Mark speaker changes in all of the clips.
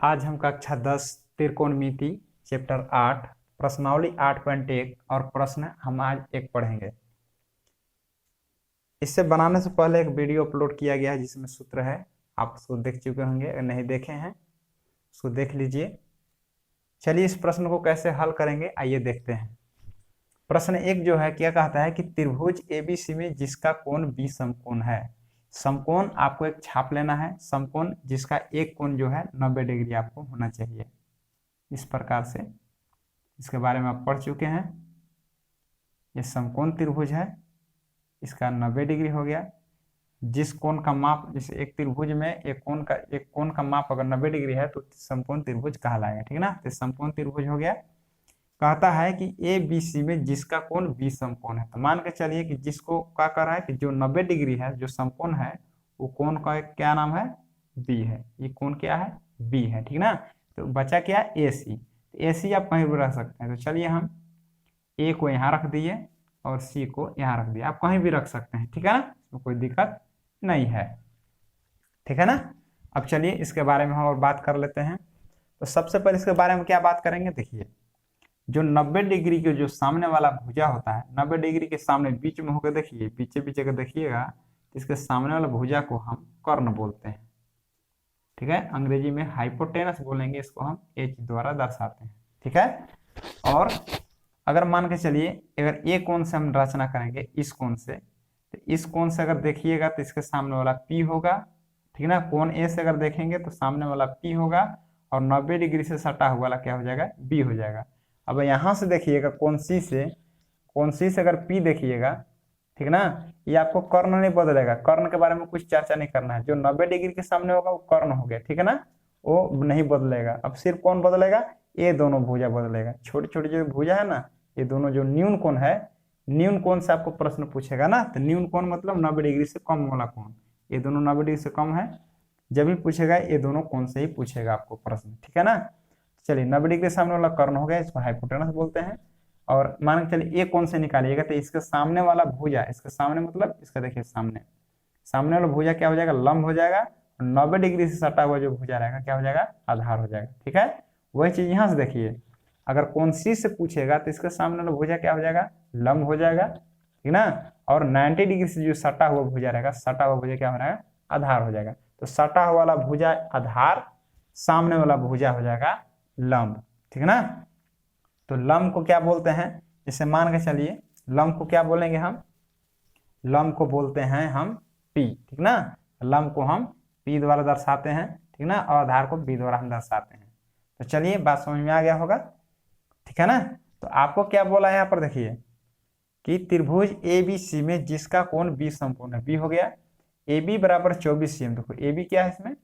Speaker 1: आज हम कक्षा 10 त्रिकोणमिति चैप्टर 8 प्रश्नावली 8.1 और प्रश्न हम आज एक पढ़ेंगे। इससे बनाने से पहले एक वीडियो अपलोड किया गया है जिसमें सूत्र है, आप उसको देख चुके होंगे, अगर नहीं देखे हैं उसको देख लीजिए। चलिए इस प्रश्न को कैसे हल करेंगे आइए देखते हैं। प्रश्न एक जो है क्या कहता है कि त्रिभुज एबीसी में जिसका कोण बी समकोण है। समकोण आपको एक छाप लेना है, समकोण जिसका एक कोण जो है 90 डिग्री आपको होना चाहिए। इस प्रकार से इसके बारे में आप पढ़ चुके हैं। ये समकोण त्रिभुज है, इसका 90 डिग्री हो गया। जिस कोण का माप, जैसे एक त्रिभुज में एक कोण का माप अगर 90 डिग्री है तो समकोण त्रिभुज कहलाएगा, ठीक है ना। तो समकोण त्रिभुज हो गया। कहता है कि ए बी सी में जिसका कोण बी समकोण है। तो मान के चलिए कि जिसको क्या कर रहा है कि जो 90 डिग्री है, जो समकोण है, वो कोण का क्या नाम है, बी है। ये कोण क्या है, बी है, ठीक ना। तो बचा क्या, ए सी। ए सी आप कहीं भी रख सकते हैं। तो चलिए हम ए को यहाँ रख दिए और सी को यहाँ रख दिया। आप कहीं भी रख सकते हैं, ठीक है ना, इसमें कोई दिक्कत नहीं है, ठीक है ना। अब चलिए इसके बारे में हम और बात कर लेते हैं। तो सबसे पहले इसके बारे में क्या बात करेंगे, देखिए जो 90 डिग्री के जो सामने वाला भुजा होता है, 90 डिग्री के सामने बीच में होकर देखिए, पीछे पीछे का देखिएगा, इसके सामने वाला भुजा को हम कर्ण बोलते हैं, ठीक है। अंग्रेजी में हाइपोटेनस बोलेंगे, इसको हम एच द्वारा दर्शाते हैं, ठीक है। और अगर मान के चलिए अगर ए कोण से हम रचना करेंगे, इस कोण से, तो इस कोण से अगर देखिएगा तो इसके सामने वाला पी होगा, ठीक ना। कोण ए से अगर देखेंगे तो सामने वाला पी होगा और 90 डिग्री से सटा हुआ वाला क्या हो जाएगा, बी हो जाएगा। अब यहाँ से देखिएगा कोण सी से अगर पी देखिएगा, ठीक ना, ये आपको कर्ण नहीं बदलेगा। कर्ण के बारे में कुछ चर्चा नहीं करना है। जो 90 डिग्री के सामने होगा वो कर्ण हो गया, ठीक है ना, वो नहीं बदलेगा। अब सिर्फ कौन बदलेगा, ये दोनों भुजा बदलेगा। छोटी छोटी जो भुजा है ना, ये दोनों जो न्यून कोण है, न्यून कोण से आपको प्रश्न पूछेगा ना, तो न्यून कोण मतलब 90 डिग्री से कम वाला कोण। ये दोनों 90 डिग्री से कम है, जब भी पूछेगा ये दोनों कोण से ही पूछेगा आपको प्रश्न, ठीक है ना। चलिए 90 डिग्री के सामने वाला कर्ण हो गया, इसको हाइपोटेनस बोलते हैं। और मान के चलिए ए कोण से निकालिएगा तो इसके सामने वाला भुजा, इसके सामने मतलब इसका देखिए सामने वाला भुजा क्या हो जाएगा, लंब हो जाएगा। 90 डिग्री से सटा हुआ जो भुजा रहेगा क्या हो जाएगा, आधार हो जाएगा, ठीक है। वही चीज यहाँ से देखिए, अगर कोण सी से पूछेगा तो इसके सामने वाला भुजा क्या हो जाएगा, लंब हो जाएगा, ठीक ना। और 90 डिग्री से जो सटा हुआ भुजा रहेगा, सटा हुआ भुजा क्या हो जाएगा, आधार हो जाएगा। तो सटा हुआ वाला भुजा आधार, सामने वाला भुजा हो जाएगा लंब, ठीक ना। तो लंब को क्या बोलते हैं, जैसे मान के चलिए लंब को क्या बोलेंगे हम, लंब को बोलते हैं हम पी, ठीक ना। लंब को हम पी द्वारा दर्शाते हैं, ठीक ना, और आधार को बी द्वारा हम दर्शाते हैं। तो चलिए बात समझ में आ गया होगा, ठीक है ना। तो आपको क्या बोला है यहाँ पर देखिए कि त्रिभुज ए बी सी में जिसका कोण बी समकोण है, बी हो गया। ए बी बराबर 24 cm। देखो ए बी क्या है इसमें,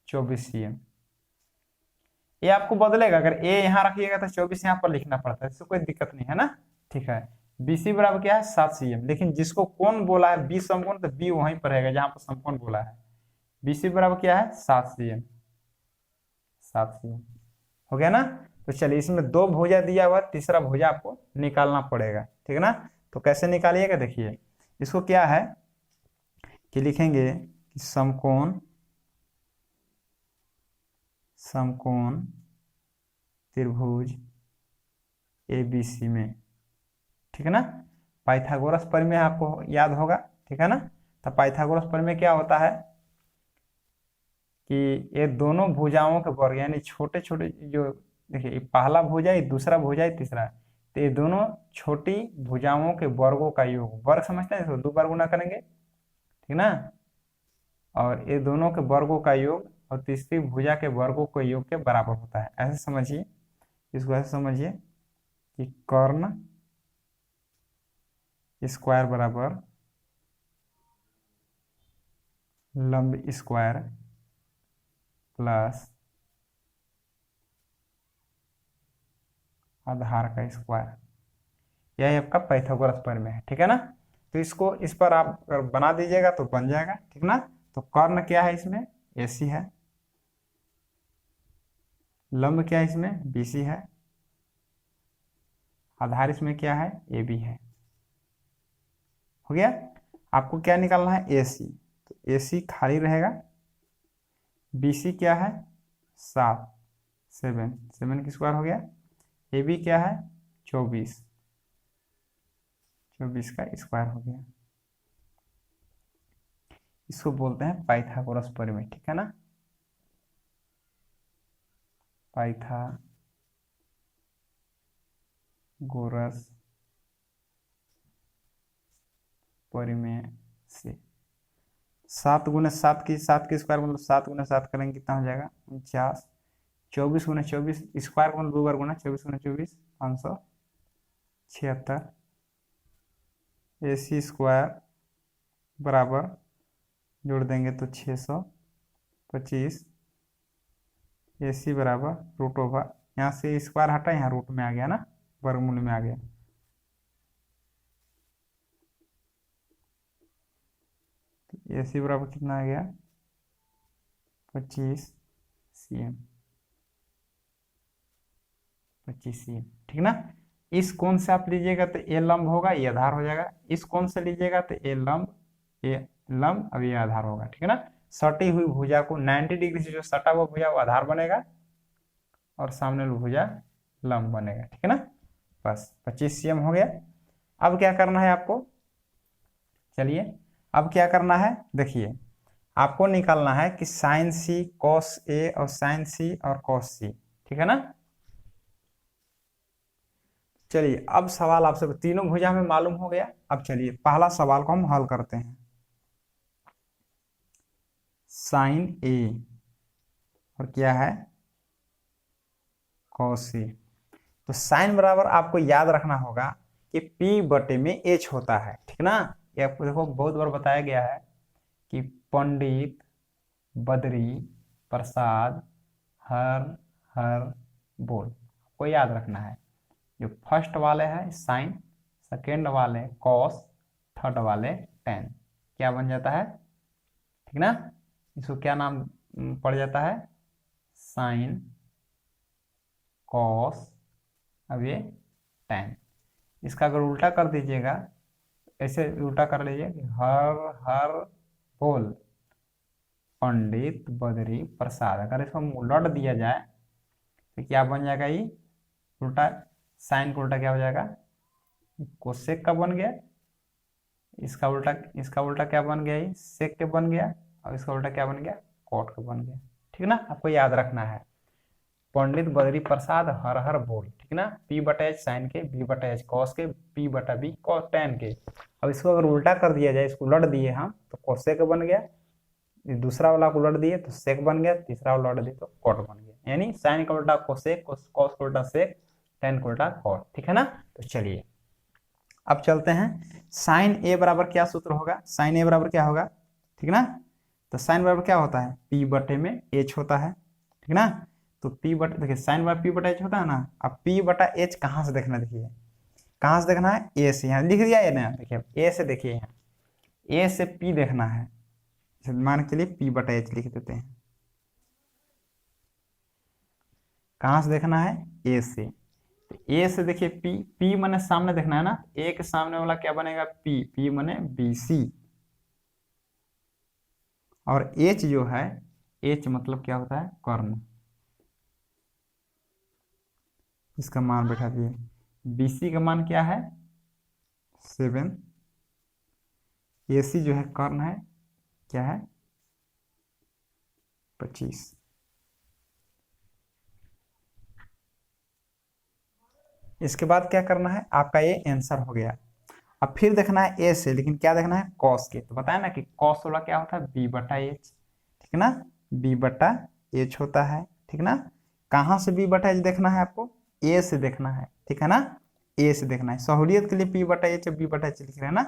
Speaker 1: 24 cm। ये आपको बदलेगा, अगर ए यहाँ रखिएगा तो 24 यहाँ पर लिखना पड़ता है, इससे कोई दिक्कत नहीं है ना, ठीक है। बीसी बराबर क्या है, 7 cm। लेकिन जिसको कोण बोला है बी समकोण, तो बी वहीं पर रहेगा जहां पर समकोण बोला है। बीसी बराबर क्या है, 7 cm, 7 cm हो गया ना। तो चलिए इसमें दो भुजा दिया हुआ, तीसरा भुजा आपको निकालना पड़ेगा, ठीक है ना। तो कैसे निकालिएगा, देखिए इसको क्या है कि लिखेंगे कि समकोण त्रिभुज एबीसी में, ठीक है ना। पाइथागोरस प्रमेय आपको याद होगा, ठीक है ना। तो पाइथागोरस प्रमेय क्या होता है कि ये दोनों भुजाओं के वर्ग, यानी छोटे छोटे जो, देखिए पहला भुजा, ये दूसरा भुजा, ये तीसरा, तो ये दोनों छोटी भुजाओं के वर्गों का योग, वर्ग समझते हैं, इसको 2 बार गुना करेंगे, ठीक ना। और ये दोनों के वर्गों का योग और तीसरी भुजा के वर्गों के योग के बराबर होता है। ऐसे समझिए, इसको ऐसे समझिए कि कर्ण स्क्वायर बराबर लंब स्क्वायर प्लस आधार का स्क्वायर, यह आपका पाइथागोरस प्रमेय है, ठीक है ना। तो इसको इस पर आप अगर बना दीजिएगा तो बन जाएगा, ठीक ना। तो कर्ण क्या है इसमें, एसी है। लंब क्या है इसमें, बीसी है। आधार इसमें क्या है, ए बी है। हो गया। आपको क्या निकालना है, एसी। तो एसी खाली रहेगा। बीसी क्या है, 7, 7, 7 की स्क्वायर हो गया। ए बी क्या है 24, 24 का स्क्वायर हो गया। इसको बोलते हैं पाइथागोरस परिमेय, ठीक है ना, पाइथागोरस परिमेय से 7 × 7 की स्क्वायर मतलब 7 × 7 करेंगे कितना हो जाएगा 49, 24 × 24 स्क्वायर मतलब 2 बार गुना 24 × 24 576, AC स्क्वायर बराबर जोड़ देंगे तो 625, AC बराबर रूट ओवर, यहाँ से स्क्वायर हटा यहाँ रूट में आ गया ना, वर्गमूल में आ गया। AC बराबर कितना आ गया 25 cm, 25 cm, ठीक ना। इस कोण से आप लीजिएगा तो ए लंब होगा, ये आधार हो जाएगा। इस कोण से लीजिएगा तो ए लंब अब ये आधार होगा, ठीक है ना। सटी हुई भुजा को 90 डिग्री से जो सटा हुआ भुजा वो आधार बनेगा और सामने वाली भुजा लंब बनेगा, ठीक है ना। बस 25 cm हो गया। अब क्या करना है आपको, चलिए अब क्या करना है, देखिए आपको निकालना है कि साइन सी कॉस ए और साइन सी और कॉस सी, ठीक है ना। चलिए अब सवाल आपसे, तीनों भुजा हमें मालूम हो गया। अब चलिए पहला सवाल को हम हल करते हैं। साइन ए और क्या है कॉस सी, तो साइन बराबर आपको याद रखना होगा कि P बटे में H होता है, ठीक ना। ये आपको देखो बहुत बार बताया गया है कि पंडित बद्री प्रसाद हर हर बोल, आपको याद रखना है। जो फर्स्ट वाले हैं साइन, सेकेंड वाले कॉस, थर्ड वाले टेन, क्या बन जाता है, ठीक ना। इसको क्या नाम पड़ जाता है साइन कॉस, अब ये टेन। इसका अगर उल्टा कर दीजिएगा, ऐसे उल्टा कर लीजिए कि हर हर बोल पंडित बद्री प्रसाद, अगर इसको उलट दिया जाए तो क्या बन जाएगा, ये उल्टा साइन का उल्टा क्या हो जाएगा कोसेक का बन गया, इसका उल्टा क्या बन गया, ये सेक के बन गया, और इसका उल्टा क्या बन गया कॉट का बन गया, ठीक ना। आपको याद रखना है पंडित बद्री प्रसाद हर हर बोल, ठीक ना। P बटा एच साइन के, B बटा एच कॉस के, P बटा बी कॉस टेन के। अब इसको अगर उल्टा कर दिया जाए, इसको उलट दिए हम तो कोसेक बन गया, दूसरा वाला को उलट दिए तो सेक बन गया, तीसरा वाला उलट दिए तो कॉट बन गया। यानी साइन का उल्टा कोसेक, कॉस का उल्टा सेक, टेन का उल्टा कॉट, ठीक है ना। तो चलिए अब चलते हैं। साइन ए बराबर क्या सूत्र होगा, साइन ए बराबर क्या होगा, ठीक ना। तो साइन बराबर क्या होता है P बटे में H होता है, ठीक ना। तो P बटे, देखिए साइन बराबर P बटा H होता है ना। अब P बटा H कहाँ से देखना, देखिए कहाँ से देखना है, ए से, यहाँ लिख दिया है ना, देखिए ए से, देखिए यहाँ ए से P देखना है, मान के लिए P बटा H लिख देते हैं। कहाँ से देखना है ए से, तो ए से देखिए P मने सामने देखना है ना, ए के सामने वाला क्या बनेगा P मने BC, और H जो है H मतलब क्या होता है कर्ण, इसका मान बैठा दिए। BC का मान क्या है 7, AC जो है कर्ण है क्या है 25। इसके बाद क्या करना है, आपका ये आंसर हो गया। अब फिर देखना है ए से, लेकिन क्या देखना है कॉस के, तो बताया ना कि कॉस वाला क्या होता है B बटा H, ठीक ना, B बटा H होता है, ठीक ना। कहाँ से B बटा H देखना है आपको, ए से देखना है, ठीक है ना, ए से देखना है। सहूलियत के लिए P बटा H B बटा H लिख रहे हैं ना,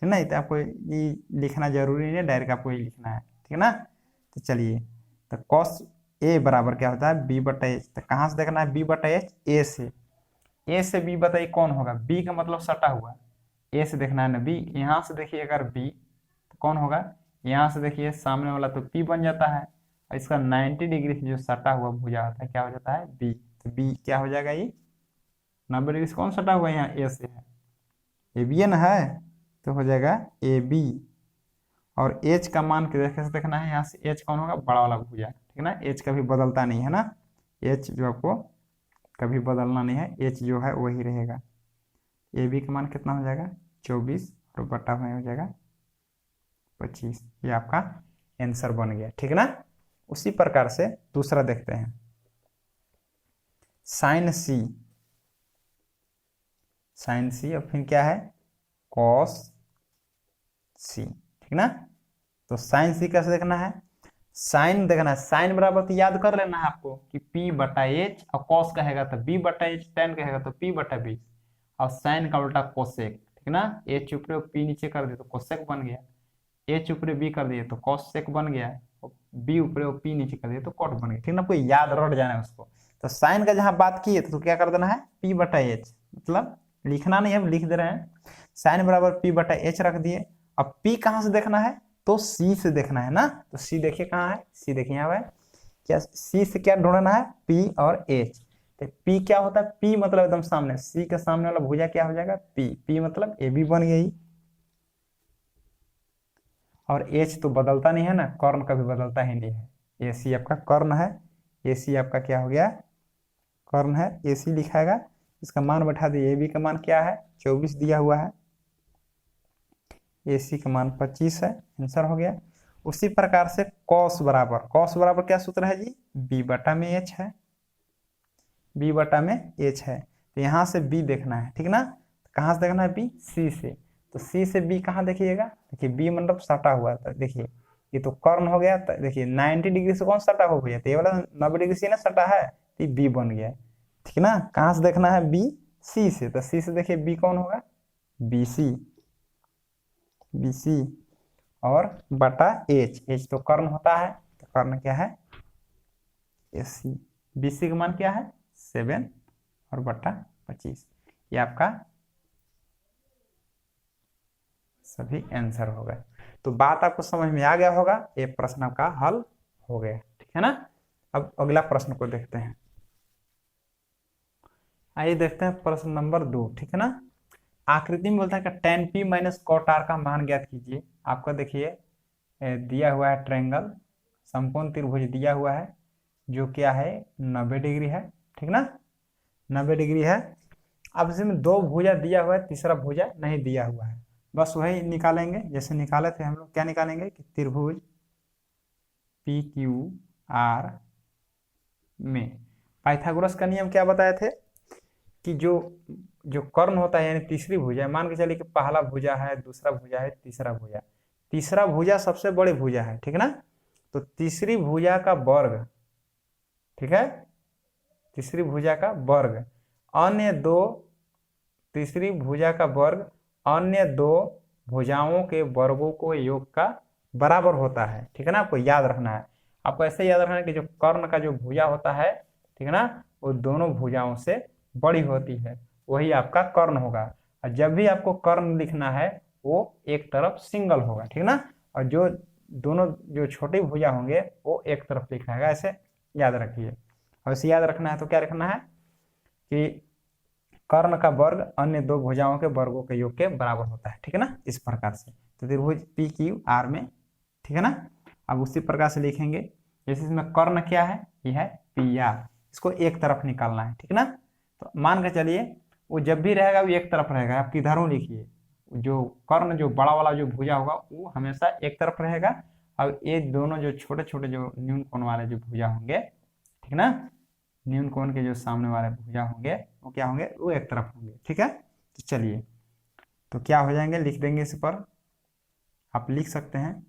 Speaker 1: ठीक ना। तो आपको ये लिखना जरूरी नहीं है, डायरेक्ट आपको ये लिखना है, ठीक है ना। तो चलिए, तो कॉस ए बराबर क्या होता है B बटा H, तो कहाँ से देखना है B बटा H, ए से B बताइए कौन होगा, B का मतलब सटा हुआ, ए से देखना है ना B, यहाँ से देखिए अगर B तो कौन होगा, यहाँ से देखिए सामने वाला तो P बन जाता है, और इसका 90 डिग्री से जो सटा हुआ भुजा होता है क्या हो जाता है B, तो B क्या हो जाएगा, ये 90 डिग्री से कौन सटा हुआ है यहाँ ए से है, एबीएन है, तो हो जाएगा AB। और H का मान कैसे देखना है, यहाँ से H कौन होगा बड़ा वाला भुजा, ठीक है ना, H कभी बदलता नहीं है ना, एच जो आपको कभी बदलना नहीं है, एच जो है वही रहेगा। ए बी का मान कितना हो जाएगा 24 और बटा में हो जाएगा 25। ये आपका आंसर बन गया, ठीक ना। उसी प्रकार से दूसरा देखते हैं, साइन सी, साइन सी और फिर क्या है कॉस सी, ठीक ना। तो साइन सी कैसे देखना है, साइन देखना है, साइन बराबर तो याद कर लेना है आपको कि P बटा एच, और कॉस कहेगा तो B बटा एच, टेन कहेगा तो P बटा बी, और साइन का उल्टा कोसेक, ठीक ना। एच ऊपर P नीचे कर दिया तो कोसेक बन गया, एच ऊपर B कर दिया तो कोसेक बन गया, बी ऊपर P नीचे कर दिया तो कॉट बन गया, ठीक ना। कोई याद रट जाना है उसको। तो साइन का जहां बात की है तो क्या कर देना है P बटा एच, मतलब लिखना नहीं है, हम लिख दे रहे हैं, साइन बराबर P बटा एच रख दिए। अब P कहां से देखना है तो C से देखना है ना। तो C देखिए कहाँ है, C देखिए यहाँ है, क्या C से क्या ढूंढना है P और H। तो P क्या होता है, P मतलब एकदम सामने, C के सामने वाला भुजा क्या हो जाएगा P, P मतलब AB बन गई। और H तो बदलता नहीं है ना, कर्ण कभी बदलता ही नहीं है, AC आपका कर्ण है, AC आपका क्या हो गया कर्ण है, AC लिखाएगा। इसका मान बैठा दिए, AB का मान क्या है 24 दिया हुआ है, AC का मान 25 है, आंसर हो गया। उसी प्रकार से cos बराबर क्या सूत्र है जी, B बटा में H है, B बटा में H है। तो यहाँ से B देखना है, ठीक ना। तो कहाँ से देखना है B, C से। तो C से B कहाँ देखिएगा, देखिए B मतलब सटा हुआ था, देखिए ये तो कर्ण हो गया, देखिए 90 डिग्री से कौन सटा हो गया, तो ये वाला 90 डिग्री से ना सटा है, तो B बन गया, ठीक ना। कहाँ से देखना है B, C से। तो C से देखिए B कौन होगा BC, BC और बटा H तो कर्ण होता है, तो कर्ण क्या है AC, BC का मान क्या है 7 और बटा 25। ये आपका सभी आंसर हो गए। तो बात आपको समझ में आ गया होगा, ये प्रश्न का हल हो गया, ठीक है ना। अब अगला प्रश्न को देखते हैं, आइए देखते हैं प्रश्न नंबर 2, ठीक है ना। आकृति में बोलता है कि tan p माइनस कॉट आर का मान ज्ञात कीजिए। आपका देखिए दिया हुआ है ट्रायंगल, समकोण त्रिभुज दिया हुआ है, जो क्या है 90 डिग्री है, ठीक ना, 90 डिग्री है। अब इसमें दो भुजा दिया हुआ है, तीसरा भुजा नहीं दिया हुआ है, बस वही निकालेंगे जैसे निकाले थे हम लोग। क्या निकालेंगे कि त्रिभुज पी क्यू आर में पाइथागोरस का नियम क्या बताए थे कि जो जो कर्ण होता है यानी तीसरी भुजा, मान के चलिए कि पहला भुजा है, दूसरा भुजा है, तीसरा भुजा, तीसरा भुजा सबसे बड़ी भुजा है, ठीक ना। तो तीसरी भुजा का वर्ग, ठीक है, तीसरी भुजा का वर्ग अन्य दो, तीसरी भुजा का वर्ग अन्य दो भुजाओं के वर्गों को योग का बराबर होता है, ठीक है ना। आपको याद रखना है, आपको ऐसे याद रखना है कि जो कर्ण का जो भुजा होता है, ठीक है ना, वो दोनों भुजाओं से बड़ी होती है, वही आपका कर्ण होगा। और जब भी आपको कर्ण लिखना है वो एक तरफ सिंगल होगा, ठीक ना। और जो दोनों जो छोटी भुजा होंगे वो एक तरफ लिखा है, ऐसे याद रखिए। और इसे याद रखना है तो क्या रखना है कि कर्ण का वर्ग अन्य दो भुजाओं के वर्गों के योग के बराबर होता है, ठीक है ना, इस प्रकार से। तो त्रिभुज पी क्यू आर में, ठीक है ना। अब उसी प्रकार से लिखेंगे, जैसे इसमें कर्ण क्या है, ये है पी आर, इसको एक तरफ निकालना है, ठीक ना। तो मान के चलिए वो जब भी रहेगा वो एक तरफ रहेगा, आप किधरों लिखिए, जो कर्ण जो बड़ा वाला जो भुजा होगा वो हमेशा एक तरफ रहेगा, और ये दोनों जो छोटे छोटे जो न्यून कोण वाले जो भुजा होंगे, ठीक ना, न्यून कोण के जो सामने वाले भुजा होंगे वो क्या होंगे, वो एक तरफ होंगे, ठीक है। तो चलिए, तो क्या हो जाएंगे, लिख देंगे इस पर, आप लिख सकते हैं,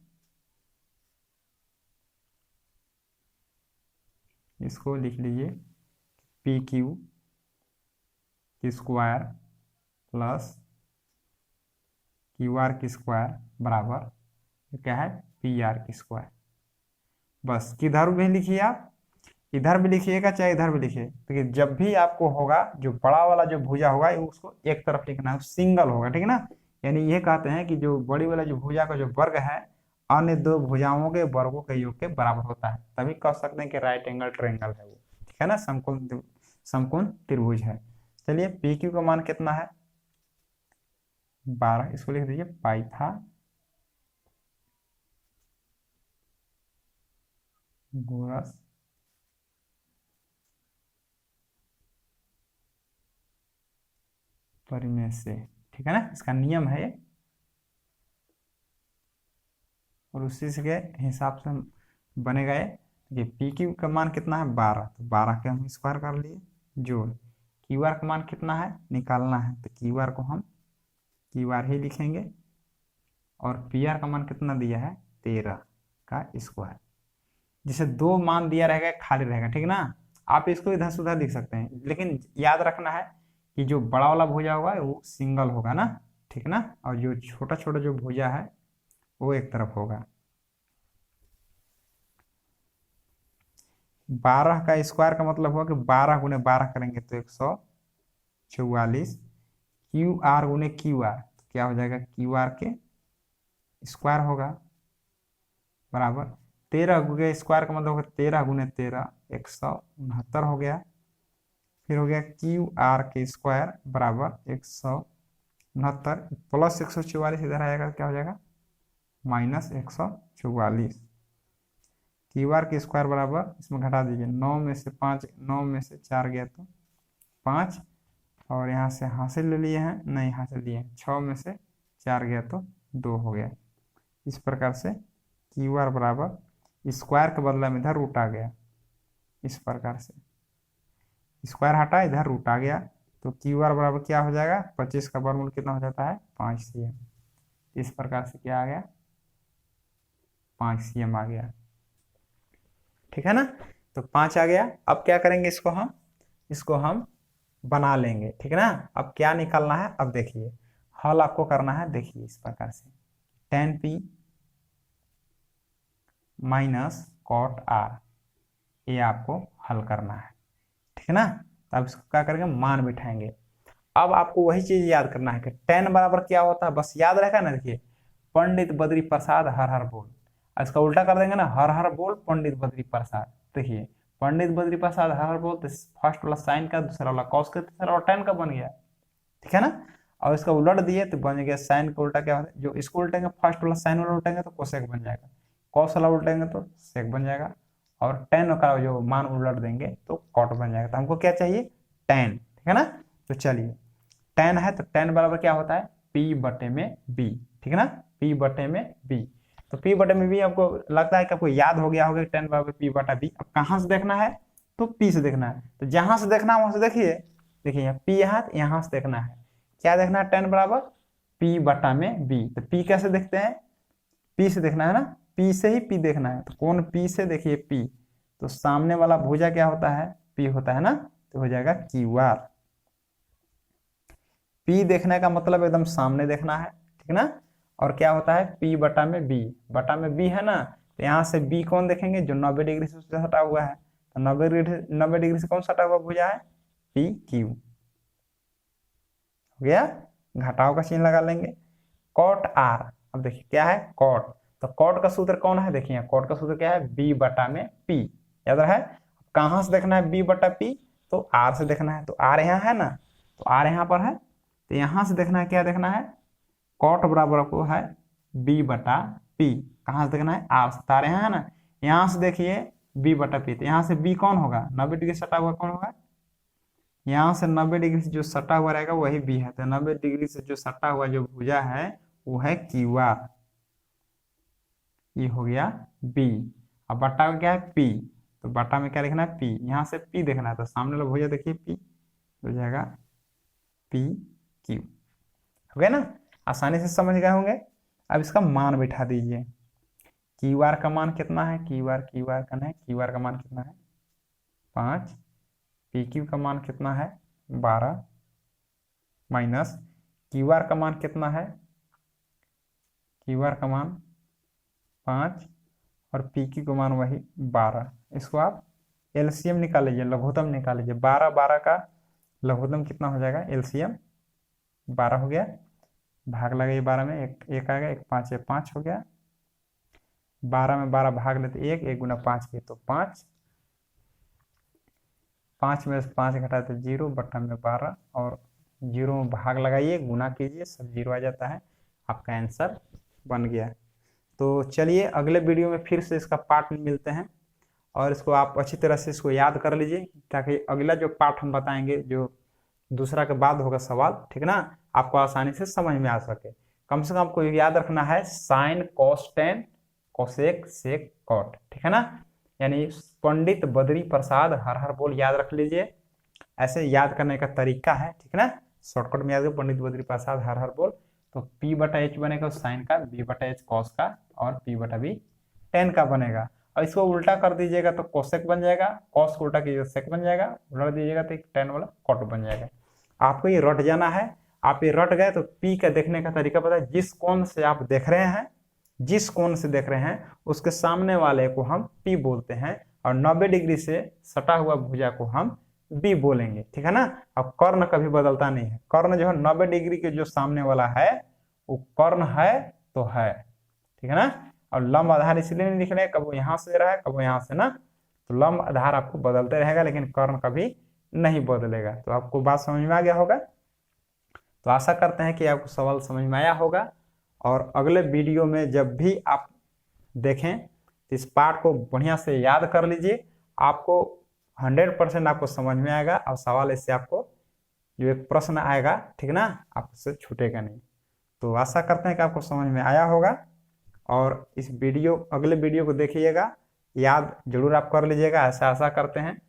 Speaker 1: इसको लिख लीजिए पी क्यू की स्क्वायर प्लस क्यू आर की स्क्वायर बराबर क्या है पी आर की स्क्वायर। बस किधर भी लिखिए आप, इधर भी लिखिएगा चाहे इधर भी लिखिए, तो जब भी आपको होगा जो बड़ा वाला जो भुजा होगा उसको एक तरफ लिखना है, सिंगल होगा, ठीक है ना। यानी ये कहते हैं कि जो बड़ी वाला जो भुजा का जो वर्ग है अन्य दो भुजाओं के वर्गों के योग के बराबर होता है, तभी कह सकते हैं कि राइट एंगल ट्रायंगल है वो, ठीक है ना, समकोण त्रिभुज है। चलिए पी क्यू का मान कितना है 12, इसको लिख दीजिए पाइथागोरस परिमेय से, ठीक है ना, इसका नियम है ये। और उसी से के हिसाब से हम बनेगा ये पी क्यू का मान कितना है 12, तो 12 के हम स्क्वायर कर लिए जोड़। क्यू आर का मान कितना है निकालना है, तो क्यू आर को हम क्यू आर ही लिखेंगे। और पी आर का मान कितना दिया है 13 का स्क्वायर, जिसे 2 मान दिया रहेगा खाली रहेगा, ठीक ना। आप इसको इधर से उधर लिख सकते हैं, लेकिन याद रखना है कि जो बड़ा वाला भुजा होगा वो सिंगल होगा ना, ठीक ना, और जो छोटा छोटा जो भुजा है वो एक तरफ होगा। 12 का स्क्वायर का मतलब हुआ कि 12 गुने 12 करेंगे तो 144। क्यू आर गुने क्यू आर तो क्या हो जाएगा, क्यू आर के स्क्वायर होगा बराबर 13 गुने स्क्वायर का मतलब होगा 13 गुने 13 169 हो गया। फिर हो गया क्यू आर के स्क्वायर बराबर 169 प्लस 144 इधर आएगा, क्या हो जाएगा माइनस 144। क्यू आर के स्क्वायर बराबर, इसमें घटा दीजिए 9 में से 5, 9 में से 4 गया तो 5, और यहाँ से हासिल ले लिए हैं, नहीं हासिल लिए हैं, 6 में से 4 गया तो 2 हो गया। इस प्रकार से क्यू आर बराबर स्क्वायर के बदला में इधर रूट आ गया, इस प्रकार से स्क्वायर हटा इधर रूट आ गया, तो क्यू आर बराबर क्या हो जाएगा 25 का वर्गमूल कितना हो जाता है 5 cm। इस प्रकार से क्या आ गया 5 cm आ गया, ठीक है ना। तो 5 आ गया। अब क्या करेंगे, इसको हम बना लेंगे, ठीक है ना। अब क्या निकालना है, अब देखिए हल आपको करना है, देखिए इस प्रकार से tan p माइनस कॉट आर, ये आपको हल करना है, ठीक है ना। तो अब इसको क्या करेंगे मान बिठाएंगे। अब आपको वही चीज याद करना है कि tan बराबर क्या होता है, बस याद रहेगा ना। देखिए पंडित बद्री प्रसाद हर हर बोल, इसका उल्टा कर देंगे ना, हर हर बोल पंडित बद्री प्रसाद। देखिए पंडित बद्री प्रसाद हर हर बोल, तो फर्स्ट वाला साइन का, दूसरा वाला कॉस का, तीसरा वाला tan का बन गया, ठीक है ना। और इसका उलट दिए तो बन गया साइन का उल्टा क्या होता है, जो इसको उल्टेंगे फर्स्ट वाला साइन वाला उल्टेंगे तो कोसेक बन जाएगा, कॉस वाला उल्टेंगे तो सेक बन जाएगा, और tan का जो मान उलट देंगे तो कॉट बन जाएगा। तो हमको क्या चाहिए tan, ठीक है ना। तो चलिए tan है तो tan बराबर क्या होता है p बटे में b, ठीक है ना, p बटे में b। तो p बटे में b आपको लगता है कि आपको याद हो गया होगा tan बराबर p बटा b। अब कहाँ से देखना है, तो p से देखना है, तो जहां से देखना है वहां से देखिए, देखिए यहाँ p है तो यहाँ से देखना है, क्या देखना है tan बराबर p बटा में b। तो p कैसे देखते हैं, p से देखना है ना, p से ही p देखना है, तो कौन p से, देखिए p, तो सामने वाला भुजा क्या होता है p होता है ना, तो हो जाएगा क्यू आर। p देखने का मतलब एकदम सामने देखना है, ठीक ना। और क्या होता है p बटा में b, बटा में b है ना, तो यहाँ से b कौन देखेंगे जो 90 डिग्री से उससे सटा हुआ है, तो 90 डिग्री से कौन सटा हुआ भुजा है पी क्यू, हो गया। घटाव का चिन्ह लगा लेंगे। कॉट आर, अब देखिए क्या है कॉट, तो कॉट का सूत्र कौन है, देखिए कॉट का सूत्र क्या है b बटा में p, याद रहा है। कहाँ से देखना है b बटा p, तो r से देखना है, तो r यहाँ है ना, तो r यहाँ पर है, तो यहाँ से देखना है, क्या देखना है कॉट बराबर को है b बटा p, कहाँ से देखना है r से, तार यहाँ है ना, यहाँ से देखिए b बटा p, तो यहाँ से b कौन होगा 90 डिग्री सटा हुआ कौन होगा, यहाँ से 90 डिग्री से जो सटा हुआ रहेगा वही b है, तो 90 डिग्री से जो सटा हुआ जो भुजा है वो है क्यू आर, ये हो गया b। अब बट्टा में क्या है p, तो बट्टा में क्या लिखना है p, यहाँ से p देखना है, तो सामने वाला भुजा देखिए p, हो जाएगा p q, हो गया ना, आसानी से समझ गए होंगे। अब इसका मान बिठा दीजिए, क्यू आर का मान कितना है, क्यू आर का है, क्यू आर का मान कितना है 5, पी क्यू का मान कितना है 12, माइनस क्यू आर का मान कितना है, क्यू आर का मान 5 और पी क्यू का मान वही 12। इसको आप एलसीएम निकाल लीजिए, लघुत्तम निकाल लीजिए, 12 का लघुत्तम कितना हो जाएगा, एलसीएम 12 हो गया, भाग लगाइए 12 में, एक आएगा, एक 5 है, 5 हो गया, 12 में 12 भाग लेते 1 गुना 5 किए तो 5, 5 में से 5 घटाए तो 0 बट्टा में 12, और 0 में भाग लगाइए गुना कीजिए सब 0 आ जाता है, आपका आंसर बन गया। तो चलिए अगले वीडियो में फिर से इसका पार्ट मिलते हैं, और इसको आप अच्छी तरह से इसको याद कर लीजिए, ताकि अगला जो पार्ट हम बताएंगे जो दूसरा के बाद होगा सवाल, ठीक ना, आपको आसानी से समझ में आ सके। कम से कम आपको याद रखना है sine cos tan cosec sec cot, ठीक है ना। यानी पंडित बद्री प्रसाद हर हर बोल याद रख लीजिए, ऐसे याद करने का तरीका है, ठीक है ना। शॉर्टकट में याद करो पंडित बद्री प्रसाद हर हर बोल, तो P बटा एच बनेगा साइन का, B बटा एच कॉस का और P बटा B टेन का बनेगा। और इसको उल्टा कर दीजिएगा तो कोसेक बन जाएगा, कॉस को उल्टा कीजिएगा सेक बन जाएगा, उल्टा दीजिएगा तो टेन वाला कॉट बन जाएगा। आपको ये रट जाना है। आप ये रट गए तो P का देखने का तरीका पता है, जिस कोण से आप देख रहे हैं, जिस कोण से देख रहे हैं उसके सामने वाले को हम P बोलते हैं, और 90 डिग्री से सटा हुआ भुजा को हम B बोलेंगे, ठीक है ना। अब कर्ण कभी बदलता नहीं है, कर्ण जो है 90 डिग्री के जो सामने वाला है वो कर्ण है तो है, ठीक है ना। और लंब आधार इसलिए नहीं लिख रहे, कब वो यहाँ से रहा है कब वो यहाँ से ना, तो लंब आधार आपको बदलते रहेगा लेकिन कर्ण कभी नहीं बदलेगा। तो आपको बात समझ में आ गया होगा। तो आशा करते हैं कि आपको सवाल समझ में आया होगा, और अगले वीडियो में जब भी आप देखें तो इस पार्ट को बढ़िया से याद कर लीजिए, आपको 100% आपको समझ में आएगा, और सवाल इससे आपको जो एक प्रश्न आएगा, ठीक ना, आपसे छूटेगा नहीं। तो आशा करते हैं कि आपको समझ में आया होगा, और इस वीडियो अगले वीडियो को देखिएगा, याद जरूर आप कर लीजिएगा, ऐसा आशा करते हैं।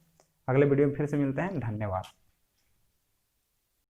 Speaker 1: अगले वीडियो में फिर से मिलते हैं, धन्यवाद।